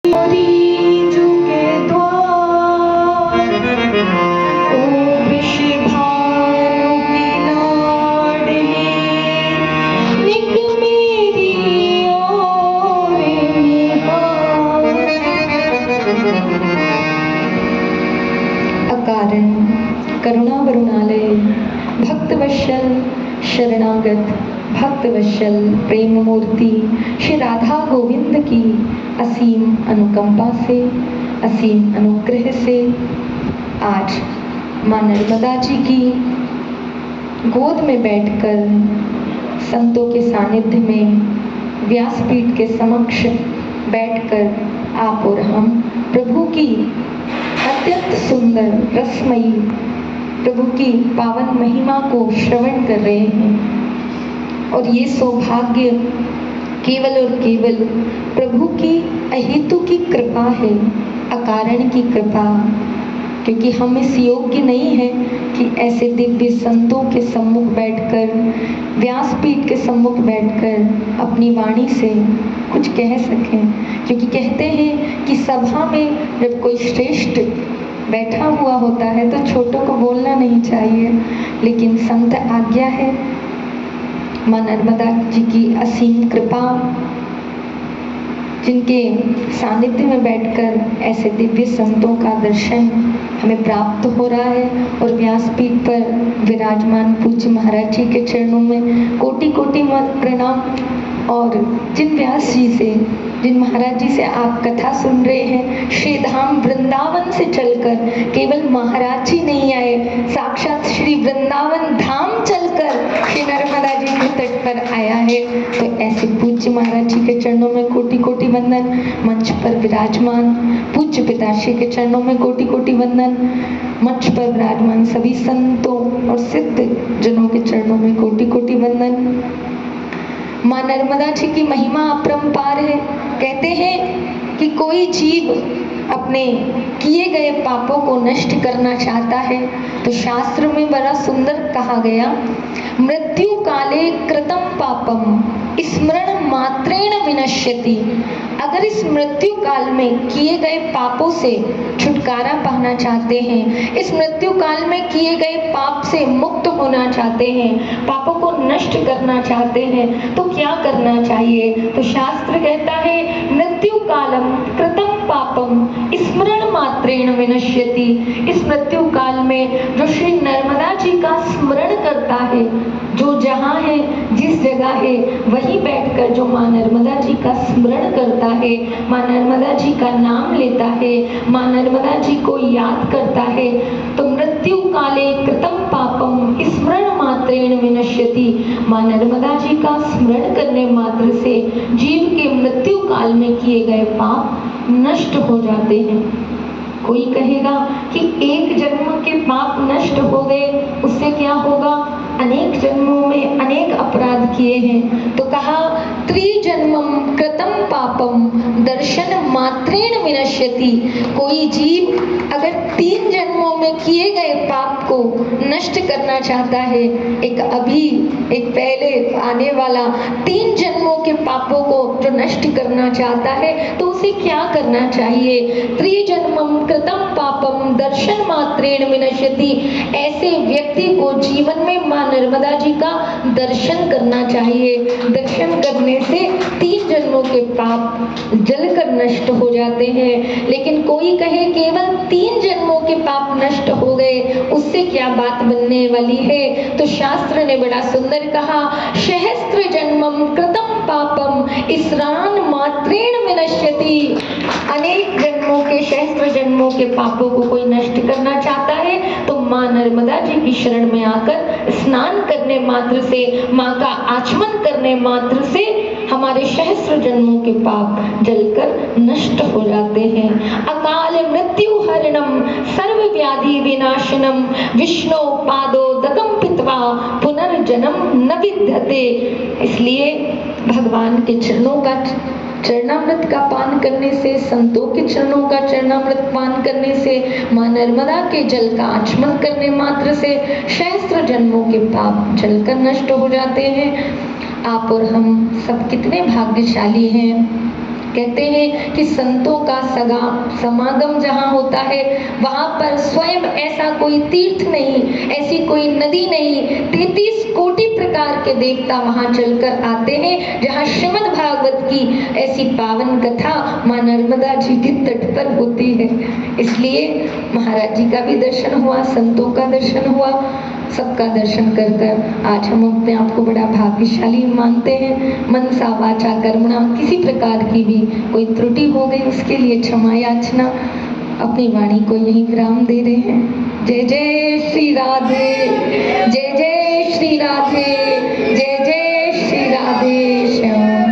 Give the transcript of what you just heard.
अकारण करुणा वरुणालय भक्तवत्सल शरणागत भक्तवत्सल प्रेम मूर्ति श्री राधा गोविंद की असीम अनुकंपा से, असीम अनुग्रह से आज माँ नर्मदा जी की गोद में बैठकर संतों के सानिध्य में व्यासपीठ के समक्ष बैठकर आप और हम प्रभु की अत्यंत सुंदर रसमयी प्रभु की पावन महिमा को श्रवण कर रहे हैं। और ये सौभाग्य केवल और केवल प्रभु की अहेतु की कृपा है, अकारण की कृपा, क्योंकि हम इस योग्य नहीं है कि ऐसे दिव्य संतों के सम्मुख बैठकर, व्यासपीठ के सम्मुख बैठकर अपनी वाणी से कुछ कह सकें। क्योंकि कहते हैं कि सभा में जब कोई श्रेष्ठ बैठा हुआ होता है तो छोटों को बोलना नहीं चाहिए, लेकिन संत आज्ञा है। माँ नर्मदा जी की असीम कृपा, जिनके सानिध्य में बैठकर ऐसे दिव्य संतों का दर्शन हमें प्राप्त हो रहा है, और व्यासपीठ पर विराजमान पूज्य महाराज जी के चरणों में कोटि कोटि प्रणाम। और जिन व्यास जी से, जिन महाराज जी से आप कथा सुन रहे हैं, श्री धाम वृंदावन से चलकर केवल महाराज जी नहीं आए, साक्षात श्री वृंदावन धाम चलकर श्री नर्मदा जी के तट पर आया है। तो ऐसे पूज्य महाराज जी के चरणों में कोटि कोटि वंदन। मंच पर विराजमान पूज्य पिताश्री के चरणों में कोटि कोटि वंदन। मंच पर विराजमान सभी संतों और सिद्ध जनों के चरणों में कोटि कोटि वंदन। माँ नर्मदा जी की महिमा अपरंपार है। कहते हैं कि कोई जीव अपने किए गए पापों को नष्ट करना चाहता है तो शास्त्र में बड़ा सुंदर कहा गया, मृत्यु काले कृतम पापम स्मरण मात्रेण विनश्यति। अगर इस मृत्यु काल में किए गए पापों से छुटकारा पाना चाहते हैं, इस मृत्यु काल में किए गए पाप से मुक्त होना चाहते हैं, पापों को नष्ट करना चाहते हैं, तो क्या करना चाहिए? तो शास्त्र कहता है मृत्यु कालम कृतम पापम स्मरण मात्रेण विनश्यति। इस मृत्यु काल में जो श्री नर्मदा जी का स्मरण करता है, जो जहाँ है, जिस जगह है, वहीं बैठकर जो माँ नर्मदा जी का स्मरण करता है, माँ नर्मदा जी का नाम लेता है, माँ नर्मदा जी को याद करता है, तो मृत्यु काले कृतम पापम स्मरण मात्रेण विनश्यति। माँ नर्मदा जी का स्मरण करने मात्र से जीव के मृत्यु काल में किए गए पाप नष्ट हो जाते हैं। कोई कहेगा कि एक जन्म के पाप नष्ट हो गए, उससे क्या होगा? अनेक जन्मों में अनेक अपराध किए हैं, तो कहा त्रिजन्मम कृतम पापम दर्शन मात्रेण विनश्यति। कोई जीव अगर 3 जन्मों में किए गए पाप को नष्ट करना चाहता है, एक पहले आने वाला 3 जन्मों के पापों को जो नष्ट करना चाहता है, तो उसे क्या करना चाहिए? त्रिजन्मम कृतम पापम दर्शन मात्रेण विनश्यति। ऐसे व्यक्ति को जीवन में माँ नर्मदा जी का दर्शन करना चाहिए। दर्शन करने से 3 जन्मों के पाप जलकर नष्ट हो जाते हैं। लेकिन कोई कहे केवल 3 जन्मों के पाप नष्ट हो गए, उससे क्या बात बनने वाली है? तो शास्त्र ने बड़ा सुंदर कहा, सहस्त्र जन्मम कृतम पापम स्मरण मात्रेण विनश्यति। अनेक जन्मों के, सहस्त्र जन्मों के पापों को कोई नष्ट करना चाहता है तो माँ नर्मदा जी की शरण में आकर स्नान करने मात्र से, माँ का आचमन करने मात्र से हमारे सहस्त्र जन्मों के पाप जलकर नष्ट हो जाते हैं। अकाल मृत्यु हरणम सर्व व्याधि विनाशनम विष्णु पादो दगम पित्वा पुनर्जन्म न विद्यते। इसलिए भगवान के चरणों का चरणामृत का पान करने से, संतों के चरणों का चरणामृत पान करने से, माँ नर्मदा के जल का आचमन करने मात्र से सहस्त्र जन्मों के पाप जलकर नष्ट हो जाते हैं। आप और हम सब कितने भाग्यशाली हैं कहते हैं कि संतों का समागम जहाँ होता है वहाँ पर स्वयं ऐसा कोई तीर्थ नहीं, ऐसी कोई नदी नहीं, 33 कोटि प्रकार के देवता वहाँ चलकर आते हैं, जहाँ श्रीमद् भागवत की ऐसी पावन कथा माँ नर्मदा जी के तट पर होती है। इसलिए महाराज जी का भी दर्शन हुआ, संतों का दर्शन हुआ, सबका दर्शन कर कर आज हम अपने आप को बड़ा भाग्यशाली मानते हैं। मनसा वाचा कर्मणा किसी प्रकार की भी कोई त्रुटि हो गई उसके लिए क्षमा याचना। अपनी वाणी को यही विराम दे रहे हैं। जय जय श्री राधे, जय जय श्री राधे, जय जय श्री राधे श्याम।